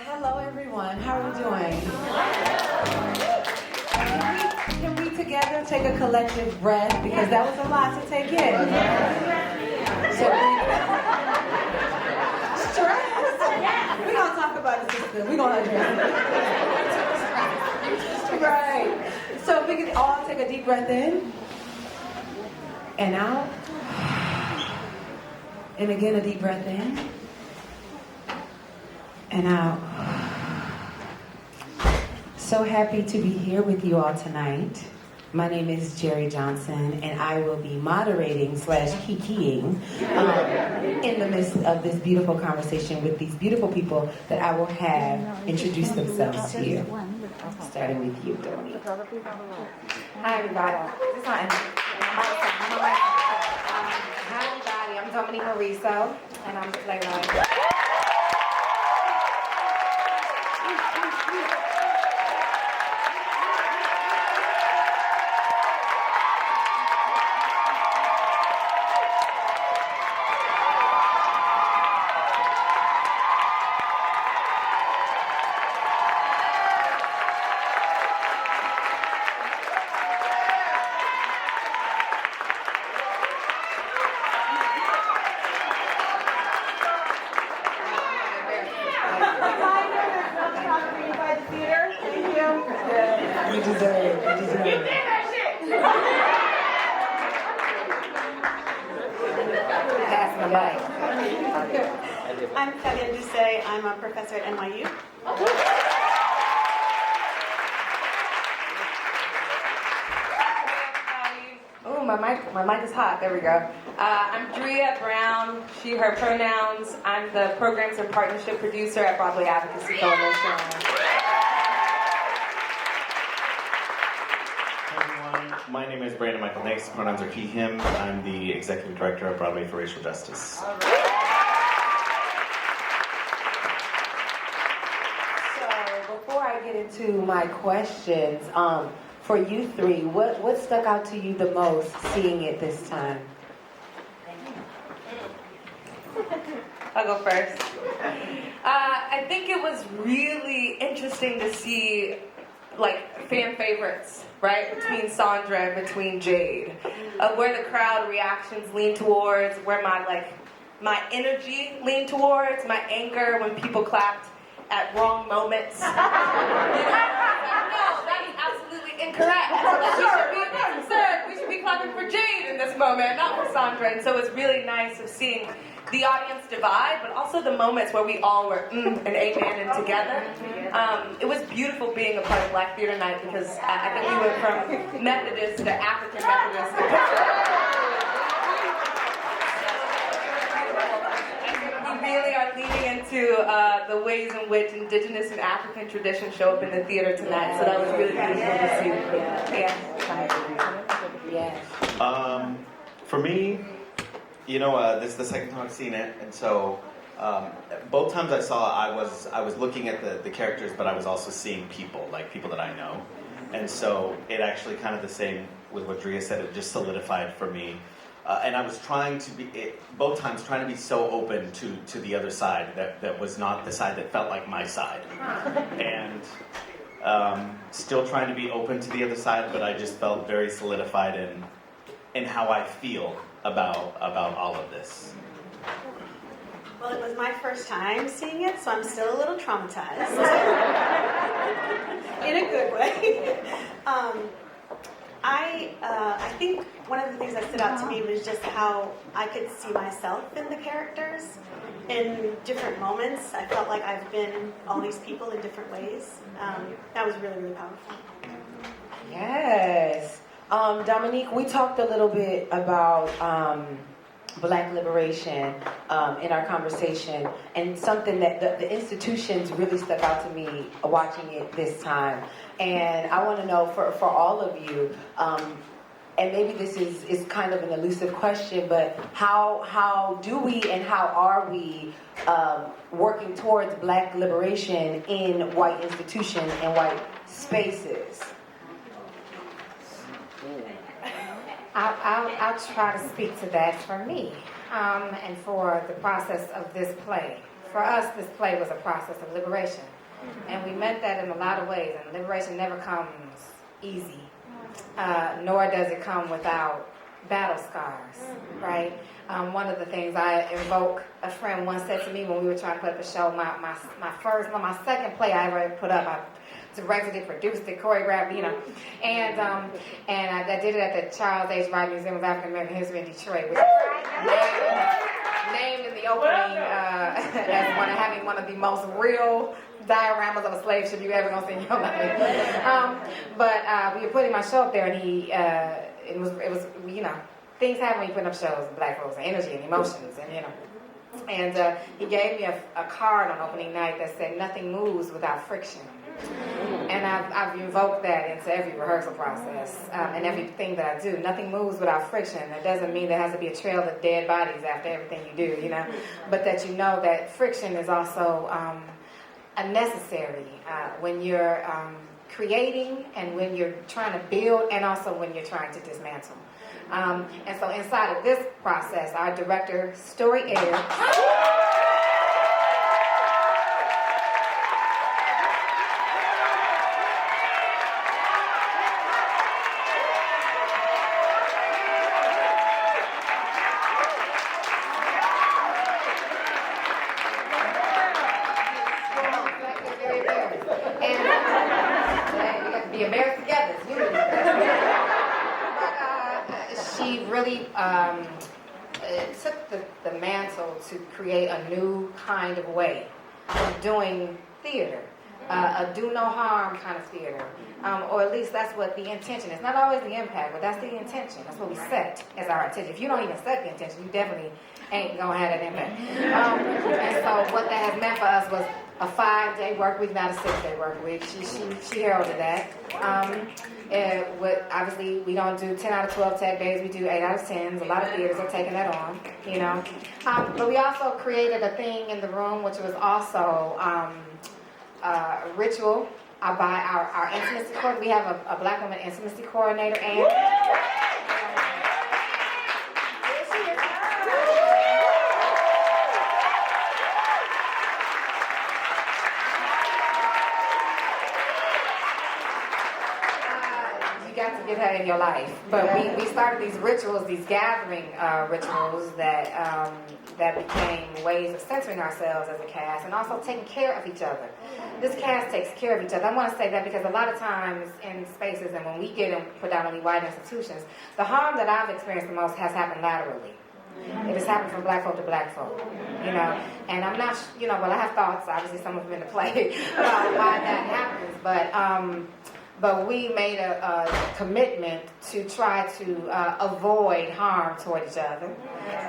Hello everyone, how are we doing? Can we together take a collective breath, because that was a lot to take in. So stress. We're gonna talk about it, sister. We're gonna address it. Right. So if we can all take a deep breath in and out. And again, a deep breath in and out. So happy to be here with you all tonight. My name is Jerrie Johnson, and I will be moderating / kikiing in the midst of this beautiful conversation with these beautiful people that I will have introduce themselves to you. Starting with you, Dominique. Hi, everybody. Hi, everybody. I'm Dominique Morisseau, and I'm the Playwright. You deserve it. You deserve it. Pass the mic. I'm Fabienne Doucet. I'm a professor at NYU. Oh, my mic is hot. There we go. I'm Dria Brown, she, her pronouns. I'm the Programs and Partnership Producer at Broadway Advocacy Coalition. My name is Brandon Michael Nase. Pronouns are he, him. I'm the Executive Director of Broadway for Racial Justice. So, before I get into my questions, for you three, what stuck out to you the most seeing it this time? I'll go first. I think it was really interesting to see fan favorites, right? Between Sandra and between Jade. Where the crowd reactions lean towards, where my energy leaned towards, my anger when people clapped at wrong moments. No, that is absolutely incorrect. We should be clapping for Jade in this moment, not for Sandra. And so it's really nice of seeing the audience divide, but also the moments where we all were and amen and together. It was beautiful being a part of Black Theater Night, because I think we went from Methodist to African Methodist. We really are leaning into the ways in which Indigenous and African traditions show up in the theater tonight. So that was really beautiful to see. Yeah. For me, this is the second time I've seen it, and so both times I saw it, I was looking at the characters, but I was also seeing people that I know, and so it actually kind of the same with what Dria said. It just solidified for me, and I was trying to be both times trying to be so open to the other side that was not the side that felt like my side, and still trying to be open to the other side, but I just felt very solidified in how I feel about all of this. Well, it was my first time seeing it, so I'm still a little traumatized. In a good way. I think one of the things that stood out to me was just how I could see myself in the characters in different moments. I felt like I've been all these people in different ways. That was really, really powerful. Yes. Dominique, we talked a little bit about Black liberation in our conversation, and something that the institutions really stuck out to me watching it this time. And I want to know for all of you, and maybe this is kind of an elusive question, but how do we and how are we working towards Black liberation in white institutions and white spaces? I'll try to speak to that for me and for the process of this play. for us, this play was a process of liberation. And we meant that in a lot of ways. And liberation never comes easy, nor does it come without battle scars, right? One of the things I invoke, a friend once said to me when we were trying to put up a show, my second play I ever put up, I directed it, produced it, choreographed, and I did it at the Charles H. Wright Museum of African American History in Detroit, which is named in the opening as having one of the most real dioramas of a slave ship you ever gonna see in your life. But we were putting my show up there, and it was things happen when you put up shows of black folks, and energy and emotions, and he gave me a card on opening night that said nothing moves without friction. And I've invoked that into every rehearsal process and everything that I do. Nothing moves without friction. That doesn't mean there has to be a trail of dead bodies after everything you do, but that you know that friction is also a necessary when you're creating and when you're trying to build and also when you're trying to dismantle. And so inside of this process, our director, Story Air, took the mantle to create a new kind of way of doing theater, a do no harm kind of theater, or at least that's what the intention is. Not always the impact, but that's the intention. That's what we set as our intention. If you don't even set the intention, you definitely ain't gonna have that impact. And so what that has meant for us was a 5-day work week, not a 6-day work week. She heralded that. Obviously, we don't do 10 out of 12 tech days. We do 8 out of 10s. A lot of theaters are taking that on, But we also created a thing in the room, which was also a ritual by our intimacy coordinator. We have a black woman intimacy coordinator, and to get her in your life. But we started these rituals, these gathering rituals that became ways of centering ourselves as a cast and also taking care of each other. This cast takes care of each other. I want to say that because a lot of times in spaces and when we get in predominantly white institutions, the harm that I've experienced the most has happened laterally. It has happened from black folk to black folk, And I'm not, well, I have thoughts, obviously some of them in the play, about why that happens, but we made a commitment to try to avoid harm toward each other.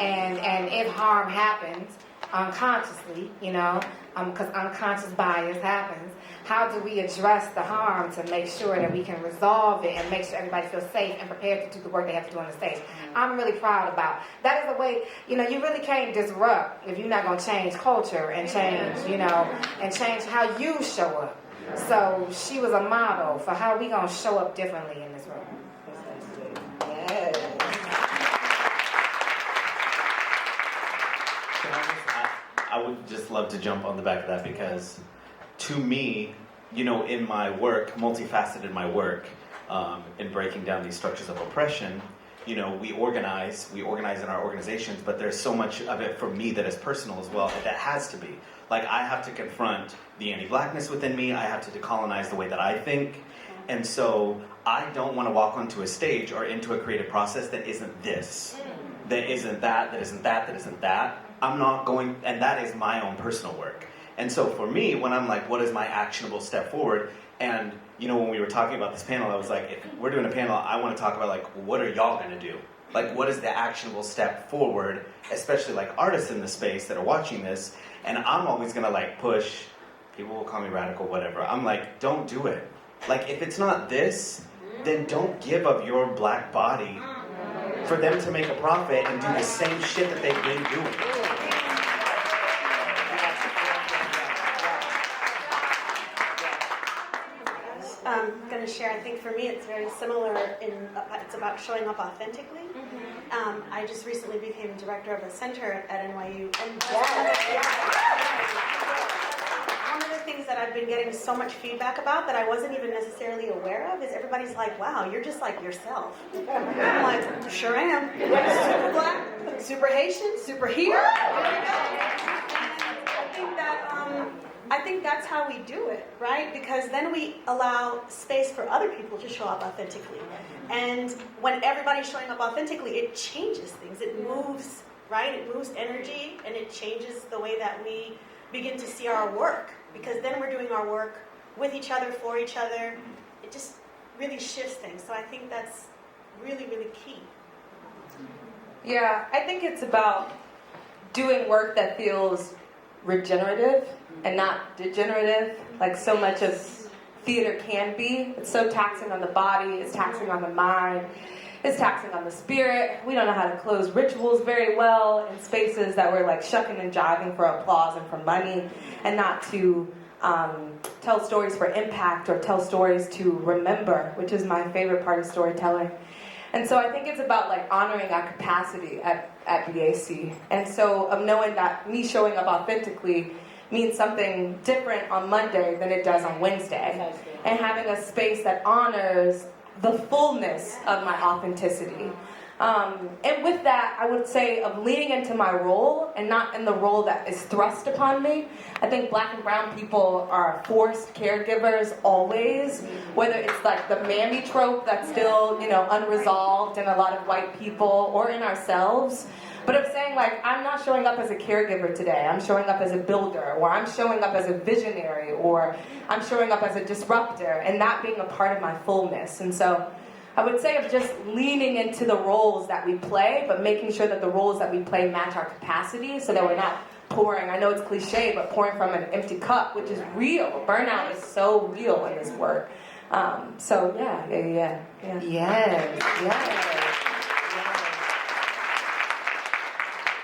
And if harm happens unconsciously, because unconscious bias happens, how do we address the harm to make sure that we can resolve it and make sure everybody feels safe and prepared to do the work they have to do on the stage? I'm really proud about. That is the way, you really can't disrupt if you're not going to change culture and change, and change how you show up. So she was a model for how we gonna show up differently in this room. Yes. I would just love to jump on the back of that because to me, in my work, multifaceted my work, in breaking down these structures of oppression, we organize in our organizations, but there's so much of it for me that is personal as well, that has to be. Like, I have to confront the anti-blackness within me, I have to decolonize the way that I think, and so I don't want to walk onto a stage or into a creative process that isn't this, that isn't that, that isn't that, that isn't that. I'm not going, and that is my own personal work. And so for me, when I'm like, what is my actionable step forward? And, when we were talking about this panel, I was like, if we're doing a panel, I want to talk about, like, what are y'all going to do? Like, what is the actionable step forward, especially, like, artists in the space that are watching this? And I'm always going to, like, push, people will call me radical, whatever. I'm like, don't do it. Like, if it's not this, then don't give up your black body for them to make a profit and do the same shit that they've been doing. I'm going to share, I think for me it's very similar it's about showing up authentically. I just recently became director of a center at NYU. And one of the things that I've been getting so much feedback about that I wasn't even necessarily aware of is everybody's like, wow, you're just like yourself. I'm like, sure am. Super black, super Haitian, super here. I think that's how we do it, right? Because then we allow space for other people to show up authentically. And when everybody's showing up authentically, it changes things. It moves, right? It moves energy, and it changes the way that we begin to see our work. Because then we're doing our work with each other, for each other. It just really shifts things. So I think that's really, really key. Yeah, I think it's about doing work that feels regenerative and not degenerative, like so much of theater can be. It's so taxing on the body, it's taxing on the mind, it's taxing on the spirit. We don't know how to close rituals very well in spaces that we're like shucking and jiving for applause and for money, and not to tell stories for impact or tell stories to remember, which is my favorite part of storytelling. And so I think it's about like honoring our capacity at BAC. And so of knowing that me showing up authentically means something different on Monday than it does on Wednesday. And having a space that honors the fullness of my authenticity. And with that, I would say of leaning into my role and not in the role that is thrust upon me. I think black and brown people are forced caregivers always, whether it's like the mammy trope that's still, unresolved in a lot of white people or in ourselves. But of saying like, I'm not showing up as a caregiver today, I'm showing up as a builder, or I'm showing up as a visionary, or I'm showing up as a disruptor, and that being a part of my fullness. And so I would say of just leaning into the roles that we play, but making sure that the roles that we play match our capacity so that we're not pouring, I know it's cliche, but pouring from an empty cup, which is real. Burnout is so real in this work. Yeah. Yes.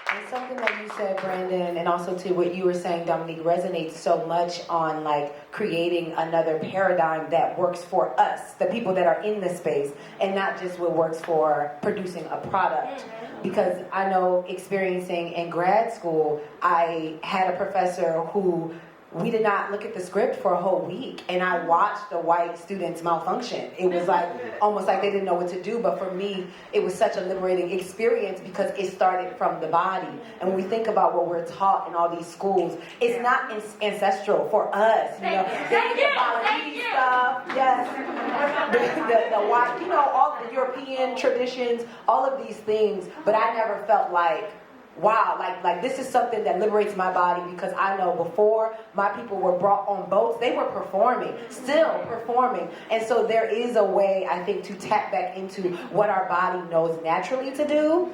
And something that you said, Brandon, and also to what you were saying, Dominique, resonates so much on like creating another paradigm that works for us, the people that are in the space, and not just what works for producing a product. Because I know experiencing in grad school, I had a professor who we did not look at the script for a whole week, and I watched the white students malfunction. It was like almost like they didn't know what to do, but for me it was such a liberating experience because it started from the body. And when we think about what we're taught in all these schools, it's not ancestral for us, they get biology stuff, yes, the white, all the European traditions, all of these things, but I never felt like, wow, like this is something that liberates my body, because I know before my people were brought on boats, they were performing, still performing. And so there is a way, I think, to tap back into what our body knows naturally to do.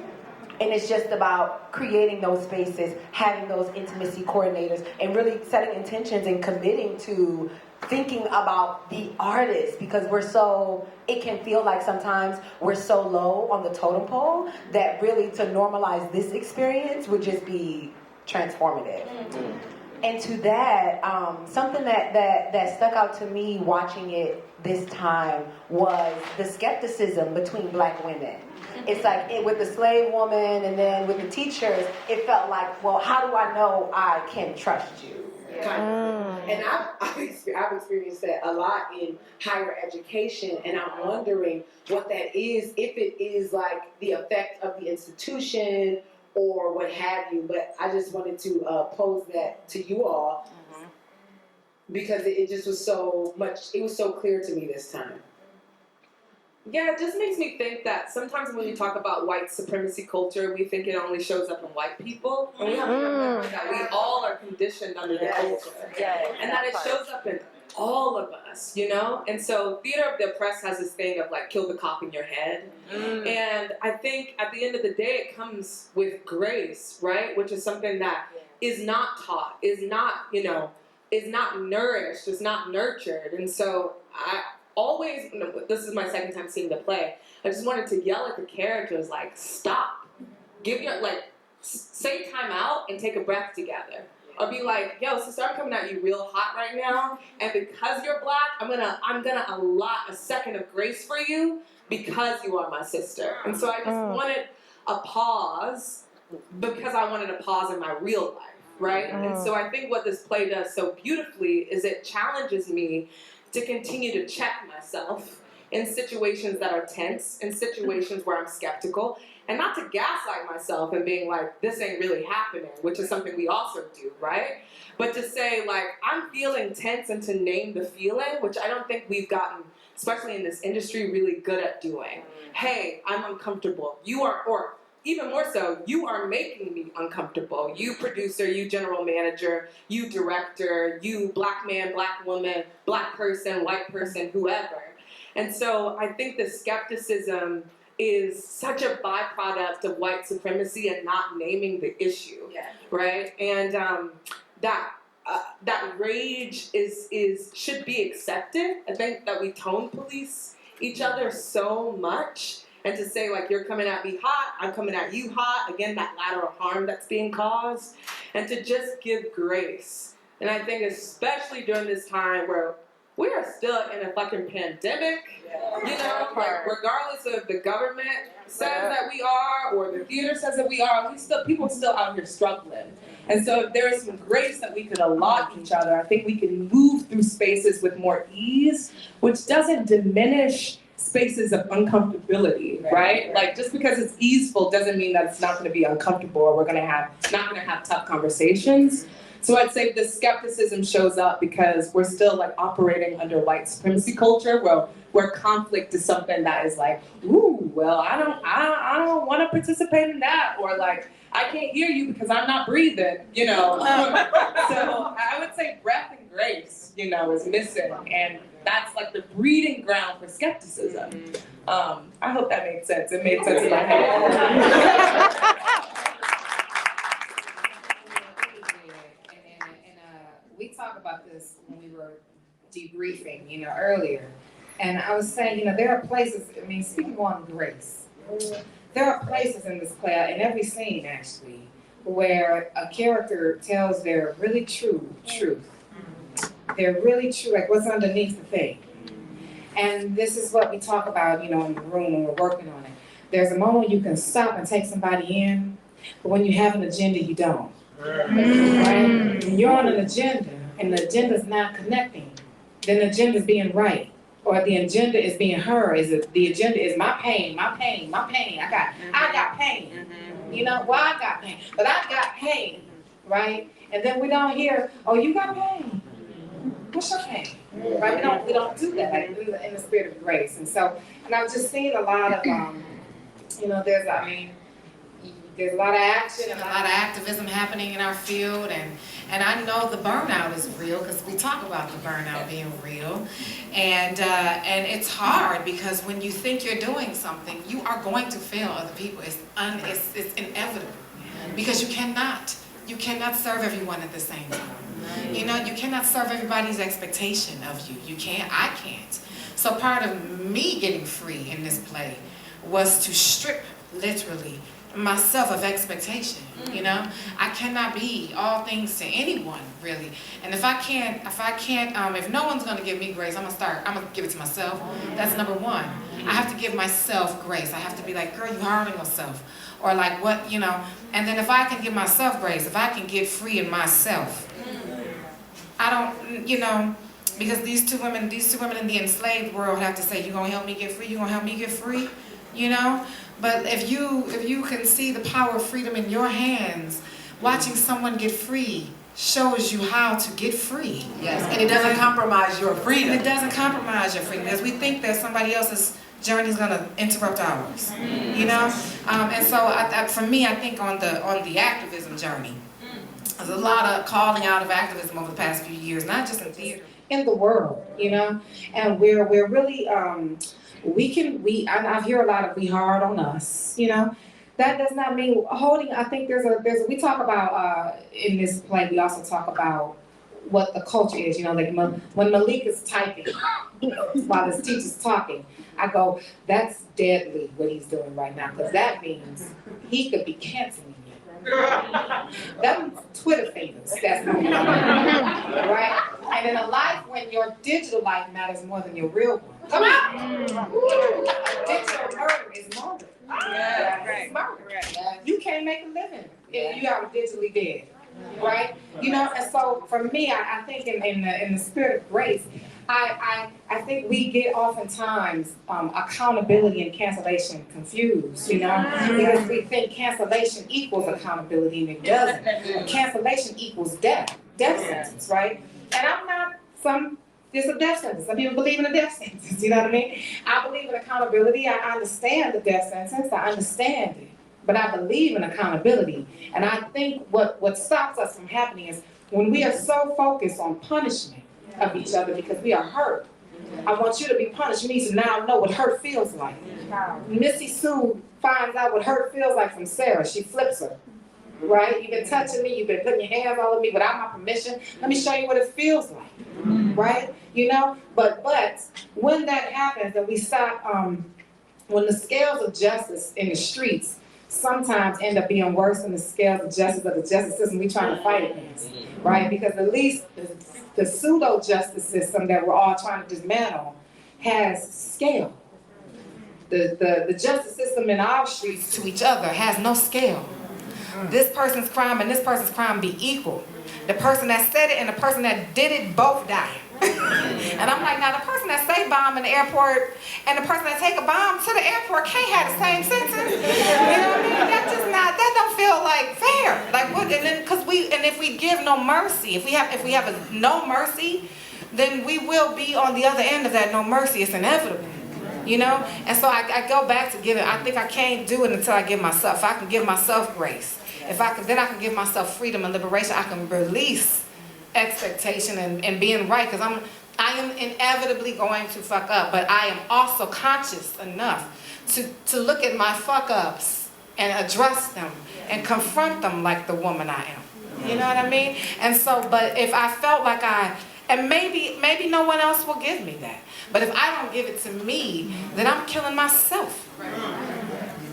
And it's just about creating those spaces, having those intimacy coordinators, and really setting intentions and committing to thinking about the artist, because it can feel like sometimes we're so low on the totem pole that really to normalize this experience would just be transformative. And to that, something that stuck out to me watching it this time was the skepticism between black women. It's like with the slave woman and then with the teachers, it felt like, well, how do I know I can trust you? And I've experienced that a lot in higher education, and I'm wondering what that is, if it is like the effect of the institution or what have you. But I just wanted to pose that to you all because it just was so much, it was so clear to me this time. Yeah, it just makes me think that sometimes when we talk about white supremacy culture, we think it only shows up in white people. And we have to remember that we all are conditioned under the culture. And that it shows up in all of us, And so Theater of the Oppressed has this thing of like, kill the cop in your head. And I think at the end of the day, it comes with grace, right? Which is something that is not taught, is not nourished, is not nurtured. And so always, this is my second time seeing the play, I just wanted to yell at the characters, like, stop. Say time out and take a breath together. Or be like, yo, sister, I'm coming at you real hot right now, and because you're black, I'm gonna allot a second of grace for you because you are my sister. And so I just wanted a pause because I wanted a pause in my real life, right? And so I think what this play does so beautifully is it challenges me to continue to check myself in situations that are tense, in situations where I'm skeptical, and not to gaslight myself and being like, this ain't really happening, which is something we also do, right? But to say, like, I'm feeling tense, and to name the feeling, which I don't think we've gotten, especially in this industry, really good at doing. Hey, I'm uncomfortable. You are, or even more so, you are making me uncomfortable. You producer, you general manager, you director, you black man, black woman, black person, white person, whoever. And so I think the skepticism is such a byproduct of white supremacy and not naming the issue, right? And that rage should be accepted. I think that we tone police each other so much, and to say, like, you're coming at me hot, I'm coming at you hot, again, that lateral harm that's being caused, and to just give grace. And I think especially during this time where we are still in a fucking pandemic, you know, like, regardless of the government says that we are, or the theater says that we are, people are still out here struggling. And so if there is some grace that we could allot each other, I think we can move through spaces with more ease, which doesn't diminish spaces of uncomfortability, right? Like, just because it's easeful doesn't mean that it's not going to be uncomfortable, or we're not going to have tough conversations. So I'd say the skepticism shows up because we're still, like, operating under white supremacy culture, where conflict is something that is like, ooh, well, I don't want to participate in that, or like, I can't hear you because I'm not breathing, you know. So I would say breath and grace, you know, is missing, and that's like the breeding ground for skepticism. I hope that made sense. It made sense in my head. We talked about this when we were debriefing, you know, earlier. And I was saying, you know, there are places, I mean, speaking on grace, there are places in this play, in every scene actually, where a character tells their really true truth. They're really true, like what's underneath the thing. And this is what we talk about, you know, in the room when we're working on it. There's a moment you can stop and take somebody in, but when you have an agenda, you don't. Right? When you're on an agenda, and the agenda is not connecting, then the agenda is being right. Or the agenda is being heard. The agenda is my pain. I got pain. You know, well, I got pain. But I got pain, right? And then we don't hear, oh, you got pain. What's your pain? Right? We don't do that, like, in the spirit of grace. And so, and I've just seen a lot of, you know, there's a lot of action and a lot of activism happening in our field, and I know the burnout is real because we talk about the burnout being real, and it's hard because when you think you're doing something, you are going to fail other people. It's inevitable because you cannot serve everyone at the same time. You know, you cannot serve everybody's expectation of you. You can't. I can't. So part of me getting free in this play was to strip literally myself of expectation. You know, I cannot be all things to anyone really, and if no one's going to give me grace, I'm gonna give it to myself. That's number one. I have to give myself grace. I have to be like, girl, you harming yourself, or like, what, you know. And then if I can give myself grace, if I can get free in myself, I don't, you know, because these two women in the enslaved world have to say, you gonna help me get free, you gonna help me get free, you know. But if you can see the power of freedom in your hands, watching someone get free shows you how to get free. Yes, and it doesn't compromise your freedom. It doesn't compromise your freedom because we think that somebody else's journey is going to interrupt ours. You know, and so for me, I think on the activism journey, there's a lot of calling out of activism over the past few years, not just in theater, in the world. You know, and we're really. I hear a lot of we hard on us, you know. That does not mean holding. I think we talk about in this play. We also talk about what the culture is, you know. Like when Malik is typing while his teacher's talking, I go, that's deadly what he's doing right now, because that means he could be canceling you. Them Twitter fingers, that's not right? And in a life when your digital life matters more than your real one. Come on! Digital murder is murder. Yeah, right. It's murder. You can't make a living if you are digitally dead, right? You know, and so for me, I think in the spirit of grace, I think we get oftentimes accountability and cancellation confused, you know, because we think cancellation equals accountability and it doesn't. Cancellation equals death sentence, right? And I'm not it's a death sentence. Some people believe in a death sentence, you know what I mean? I believe in accountability. I understand the death sentence. I understand it. But I believe in accountability. And I think what stops us from happening is when we are so focused on punishment of each other because we are hurt. I want you to be punished. You need to now know what hurt feels like. Missy Sue finds out what hurt feels like from Sarah. She flips her. Right? You've been touching me. You've been putting your hands all over me without my permission. Let me show you what it feels like. Right? You know? But when that happens and we stop, when the scales of justice in the streets sometimes end up being worse than the scales of justice of the justice system we're trying to fight against. Right? Because at least the pseudo-justice system that we're all trying to dismantle has scale. The justice system in our streets to each other has no scale. This person's crime and this person's crime be equal. The person that said it and the person that did it both die. And I'm like, now the person that say bomb in the airport and the person that take a bomb to the airport can't have the same sentence. You know what I mean? That's just not, that don't feel like fair. Like what, and then, if we give no mercy, if we have a no mercy, then we will be on the other end of that no mercy. It's inevitable. You know? And so I go back to giving. I think I can't do it until I give myself. If I can give myself grace. Then I can give myself freedom and liberation. I can release expectation and being right. Because I am inevitably going to fuck up. But I am also conscious enough to look at my fuck ups and address them and confront them like the woman I am. You know what I mean? And so, but if I felt like and maybe no one else will give me that. But if I don't give it to me, then I'm killing myself.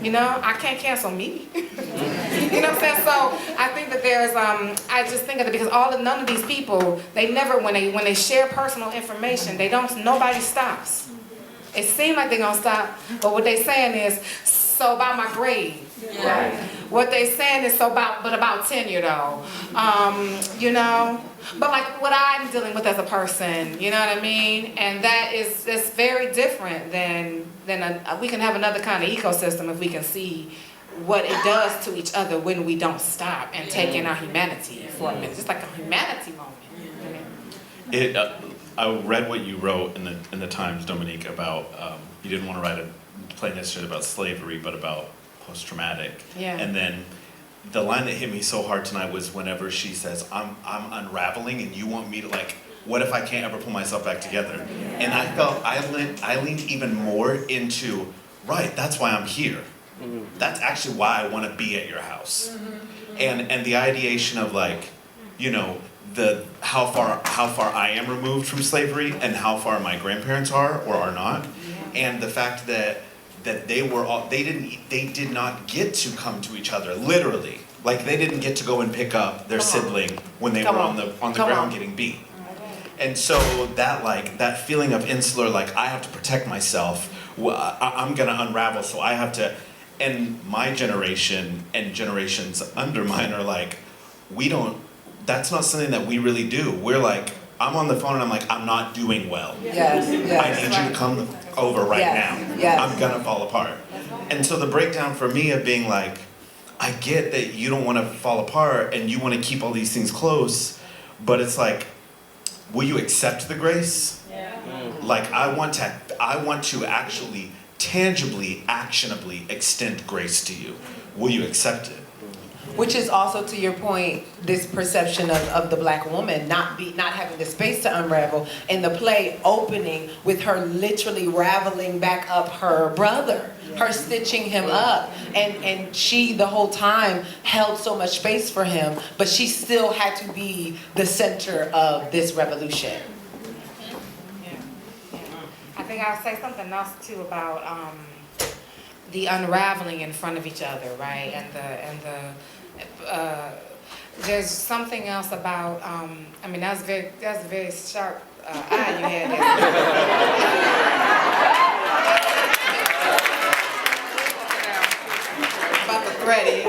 You know, I can't cancel me. You know what I'm saying? So I think that there's, I just think of it because none of these people, they never, when they share personal information, nobody stops. It seems like they're gonna stop, but what they saying is, so about my grade. Right. What they saying is about tenure though. You know, but like what I'm dealing with as a person, you know what I mean? And that's very different than we can have another kind of ecosystem if we can see what it does to each other when we don't stop and take in our humanity for a minute. Just like a humanity moment. I read what you wrote in the Times, Dominique, about you didn't want to write a play necessarily about slavery, but about post-traumatic. Yeah. And then the line that hit me so hard tonight was whenever she says, I'm unraveling and you want me to like, what if I can't ever pull myself back together? And I felt, I leaned even more into, right, that's why I'm here. That's actually why I want to be at your house. And the ideation of like, you know, how far I am removed from slavery and how far my grandparents are or are not. And the fact that they did not get to come to each other, literally. Like they didn't get to go and pick up their sibling when they were on the ground getting beat. And so that feeling of insular, like I have to protect myself, I'm gonna unravel, so I have to, and my generation and generations under mine are like, that's not something that we really do. We're like, I'm on the phone and I'm like, I'm not doing well. Yes. I need you to come over right now. Yes. I'm gonna fall apart. And so the breakdown for me of being like, I get that you don't want to fall apart and you want to keep all these things close, but it's like, will you accept the grace? Like I want to actually tangibly, actionably extend grace to you. Will you accept it? Which is also, to your point, this perception of the black woman not having the space to unravel, and the play opening with her literally raveling back up her brother, her stitching him up, and she the whole time held so much space for him, but she still had to be the center of this revolution. I think I'll say something else too about the unraveling in front of each other, right? And the there's something else about, I mean, that's a very sharp eye you had there. About the threading.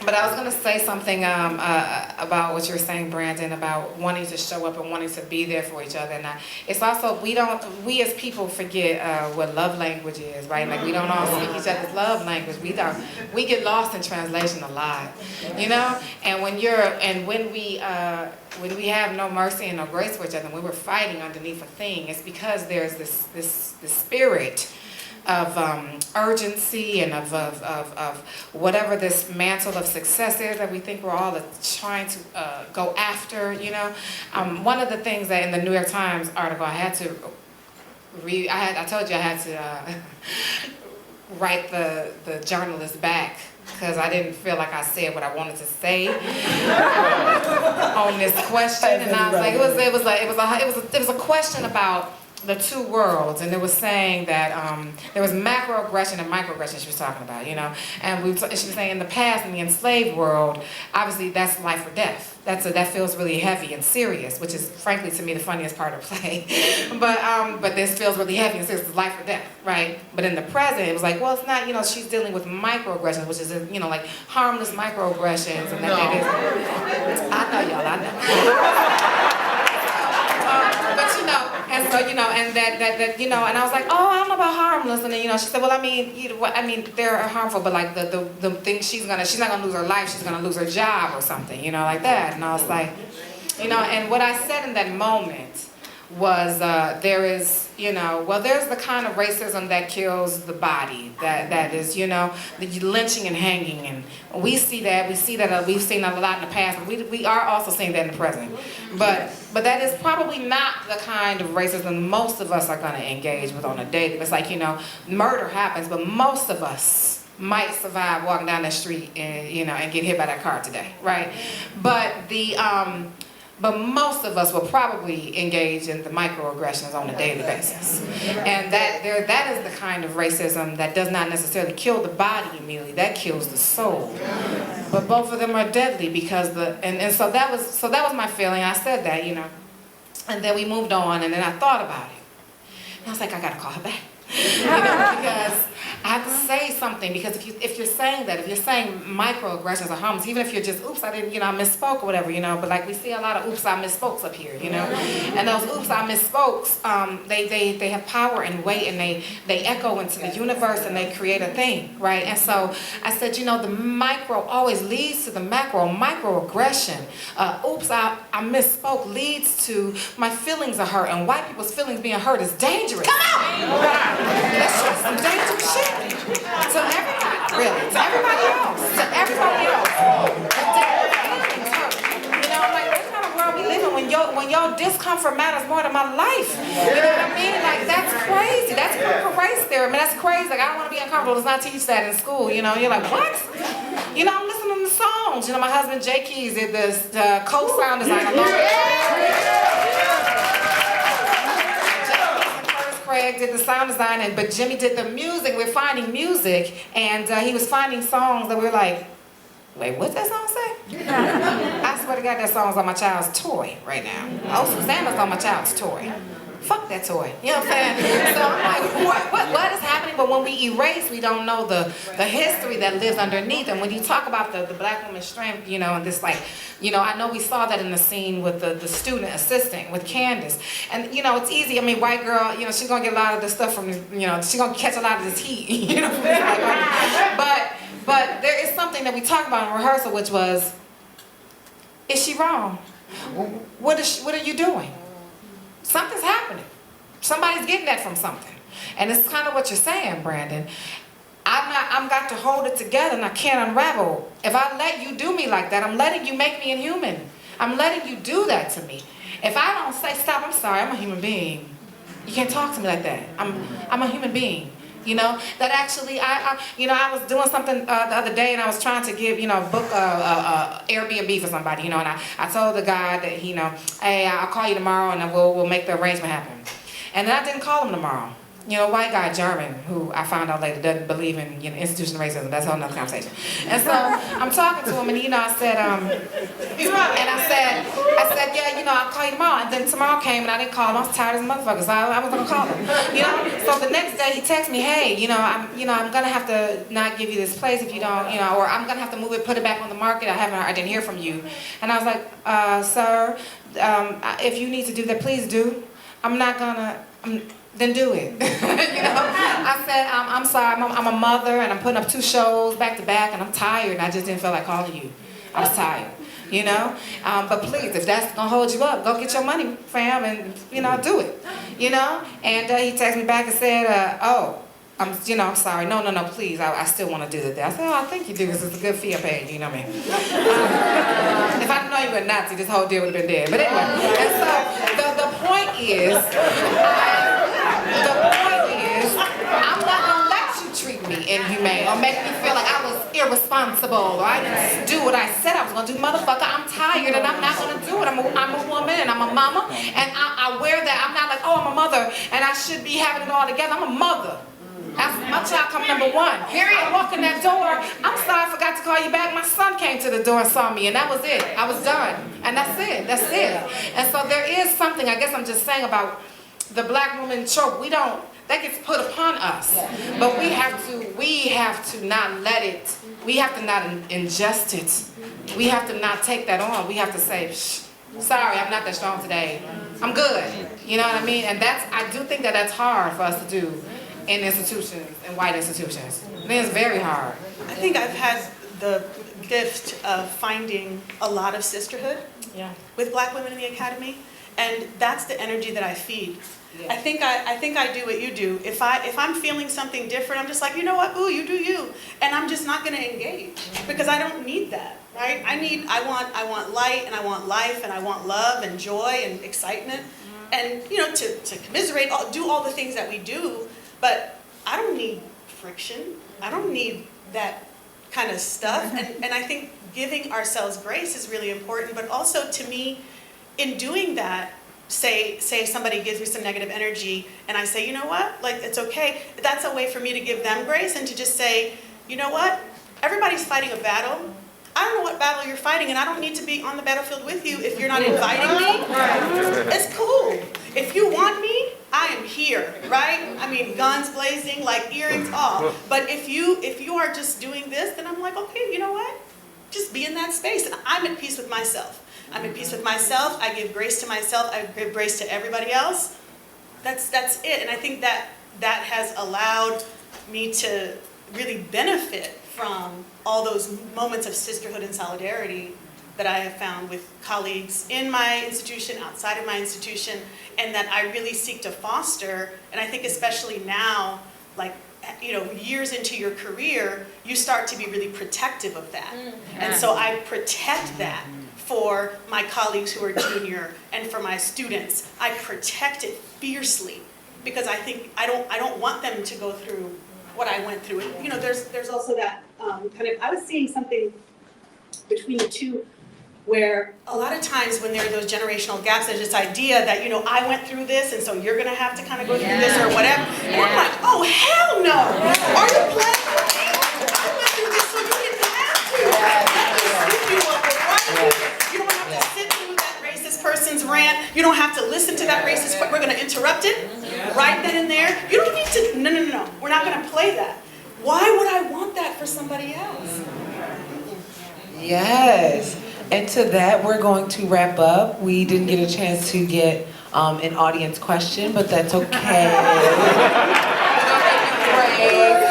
But I was going to say something about what you were saying, Brandon, about wanting to show up and wanting to be there for each other. And it's also, we as people forget what love language is, right? Like, we don't all speak each other's love language. We get lost in translation a lot, you know? And when we have no mercy and no grace for each other, when we're fighting underneath a thing, it's because there's this spirit of urgency and of whatever this mantle of success is that we think we're all trying to go after, you know. One of the things that in the New York Times article I had to read, I told you I had to write the journalist back because I didn't feel like I said what I wanted to say on this question, and I was like, it was a question about the two worlds, and it was saying that there was macroaggression and microaggression she was talking about, you know, and she was saying in the past, in the enslaved world, obviously that's life or death. That feels really heavy and serious, which is frankly to me the funniest part of play. But this feels really heavy and serious, it's life or death, right? But in the present, it was like, well, it's not, you know, she's dealing with microaggressions, which is, you know, like harmless microaggressions, and I know y'all, I know. But you know, and so you know, and that you know, and I was like, oh, I don't know about harmless, and then you know, she said, well, I mean, they're harmful, but like the thing she's not gonna lose her life, she's gonna lose her job or something, you know, like that, and I was like, you know, and what I said in that moment was there is, you know, well, there's the kind of racism that kills the body, that is, you know, the lynching and hanging, and we see that, we've seen that a lot in the past, but we are also seeing that in the present. But that is probably not the kind of racism most of us are going to engage with on a daily. It's like, you know, murder happens, but most of us might survive walking down the street and, you know, and get hit by that car today, right? But most of us will probably engage in the microaggressions on a daily basis. And that is the kind of racism that does not necessarily kill the body immediately, that kills the soul. But both of them are deadly because so that was my feeling. I said that, you know. And then we moved on, and then I thought about it. And I was like, I gotta call her back. You know, because I have to say something, because if you're saying that, if you're saying microaggressions or harms, even if you're just, oops, I didn't, you know, I misspoke or whatever, you know, but like we see a lot of oops, I misspokes up here, you know, and those oops, I misspokes, they have power and weight, and they echo into the universe, and they create a thing, right? And so I said, you know, the micro always leads to the macro. Microaggression, oops, I misspoke leads to my feelings are hurt, and white people's feelings being hurt is dangerous. Come on! That's just some dangerous shit. To everybody, really. To everybody else. To everybody else. You know, like, what kind of world we live in when your discomfort matters more than my life? You know what I mean? Like, that's crazy. That's critical race theory. I mean, that's crazy. Like, I don't want to be uncomfortable. Let's not teach that in school. You know, you're like, what? You know, I'm listening to songs. You know, my husband Jay Keys did the co-sound design along Craig did the sound design, but Jimmy did the music. We're finding music, and he was finding songs that we're like, wait, what's that song say? I swear to God, that song's on my child's toy right now. Oh, Susanna's on my child's toy. Fuck that toy. You know what I'm saying? So I'm like, what is happening? But when we erase, we don't know the history that lives underneath. And when you talk about the black woman's strength, you know, and this, like, you know, I know we saw that in the scene with the student assistant with Candace. And, you know, it's easy. I mean, white girl, you know, she's going to get a lot of this stuff from, you know, she's going to catch a lot of this heat. You know what I'm saying? But there is something that we talked about in rehearsal, which was, is she wrong? What are you doing? Something's happening. Somebody's getting that from something. And it's kind of what you're saying, Brandon. I'm got to hold it together, and I can't unravel. If I let you do me like that, I'm letting you make me inhuman. I'm letting you do that to me. If I don't say stop, I'm sorry, I'm a human being. You can't talk to me like that. I'm a human being. You know, that actually, I was doing something the other day, and I was trying to give, you know, book Airbnb for somebody, you know, and I told the guy that, you know, hey, I'll call you tomorrow, and we'll make the arrangement happen. And then I didn't call him tomorrow. white guy, German, who I found out later doesn't believe in institutional racism. That's a whole nother conversation. And so I'm talking to him, and I said, yeah, I'll call you tomorrow. And then tomorrow came, and I didn't call him. I was tired as a motherfucker, so I wasn't gonna call him. So the next day he texted me, hey, I'm gonna have to not give you this place if you don't, or I'm gonna have to move it, put it back on the market. I didn't hear from you. And I was like, sir, if you need to do that, please do. Then do it. I said, I'm sorry, I'm a mother and I'm putting up 2 shows back to back and I'm tired and I just didn't feel like calling you. I was tired, But please, if that's gonna hold you up, go get your money, fam, and, do it, And he texted me back and said, I'm sorry, no, please, I still want to do that. I said, I think you do, because it's a good fee I paid, you know what I mean? If I didn't know you were a Nazi, this whole deal would have been dead. But anyway, and so the point is, I'm not going to let you treat me inhumane or make me feel like I was irresponsible or I didn't do what I said I was going to do. Motherfucker, I'm tired and I'm not going to do it. I'm a woman and I'm a mama and I wear that. I'm not like, I'm a mother and I should be having it all together. I'm a mother. My child come number 1. I walk in that door, I'm sorry I forgot to call you back. My son came to the door and saw me and that was it. I was done. And that's it. And so there is something, I guess I'm just saying about the black woman trope. That gets put upon us. But we have to not let it, we have to not ingest it. We have to not take that on. We have to say, sorry, I'm not that strong today. I'm good. You know what I mean? And I do think that's hard for us to do in institutions, in white institutions. I think it's very hard. I think I've had the gift of finding a lot of sisterhood with black women in the academy, and that's the energy that I feed. Yeah. I think I do what you do. If I'm feeling something different, I'm just like, you know what, boo, you do you, and I'm just not going to engage because I don't need that, right? I want light and I want life and I want love and joy and excitement, and to commiserate, do all the things that we do. But I don't need friction. I don't need that kind of stuff. And I think giving ourselves grace is really important. But also to me, in doing that, say somebody gives me some negative energy and I say, you know what, like it's okay. That's a way for me to give them grace and to just say, you know what, everybody's fighting a battle. I don't know what battle you're fighting and I don't need to be on the battlefield with you if you're not inviting me. It's cool. If you want me, I am here, right? I mean, guns blazing, like earrings off. But if you are just doing this, then I'm like, okay, you know what? Just be in that space. And I'm at peace with myself. I'm at peace with myself. I give grace to myself. I give grace to everybody else. That's it. And I think that has allowed me to really benefit from all those moments of sisterhood and solidarity that I have found with colleagues in my institution, outside of my institution, and that I really seek to foster. And I think especially now, like, years into your career, you start to be really protective of that. And so I protect that for my colleagues who are junior and for my students. I protect it fiercely because I think I don't want them to go through what I went through. And, there's also that I was seeing something between the two where a lot of times when there are those generational gaps, there's this idea that, I went through this and so you're gonna have to kind of go through this or whatever. And I'm like, oh, hell no. Are you playing with me? I went through this so you didn't have to. You don't have to sit through that racist person's rant. You don't have to listen to that racist, we're gonna interrupt it right then and there. You don't need to, no. We're not gonna play that. Why would I want that for somebody else? Yes. And to that, we're going to wrap up. We didn't get a chance to get an audience question, but that's okay.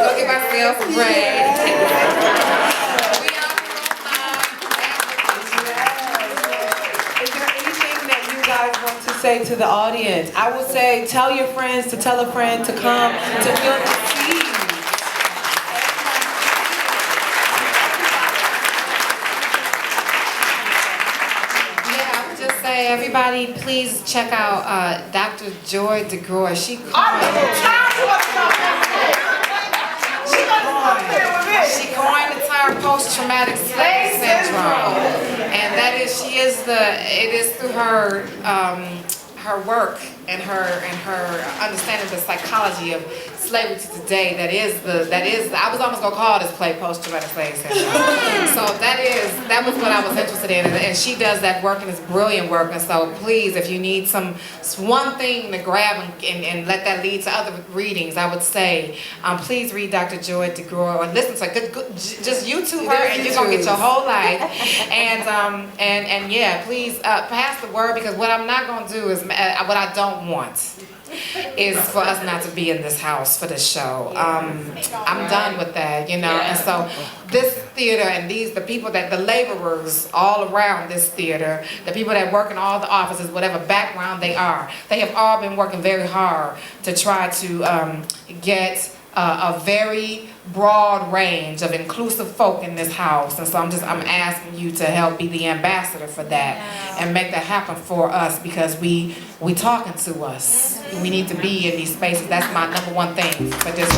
Go give ourselves a break. Is there anything that you guys want to say to the audience? I would say tell your friends to tell a friend to come to fill the seat. Everybody, please check out Dr. Joy DeGroy. She coined the term post-traumatic slave syndrome, and it is through her her work and her understanding the psychology of slavery to today. I was almost gonna call this play post-traumatic slave syndrome. So that was what I was interested in, and she does that work, and it's brilliant work. And so please, if you need one thing to grab and let that lead to other readings, I would say please read Dr. Joy DeGroy or listen to just YouTube her, and you're gonna get your whole life. And yeah, please pass the word, because what I'm not gonna do is what I don't want is for us not to be in this house for this show. I'm done with that, you know. And so this theater and the people the laborers all around this theater, the people that work in all the offices, whatever background they are, they have all been working very hard to try to get a very broad range of inclusive folk in this house. And so I'm asking you to help be the ambassador for that and make that happen for us, because we talking to us. We need to be in these spaces. That's my number one thing for this.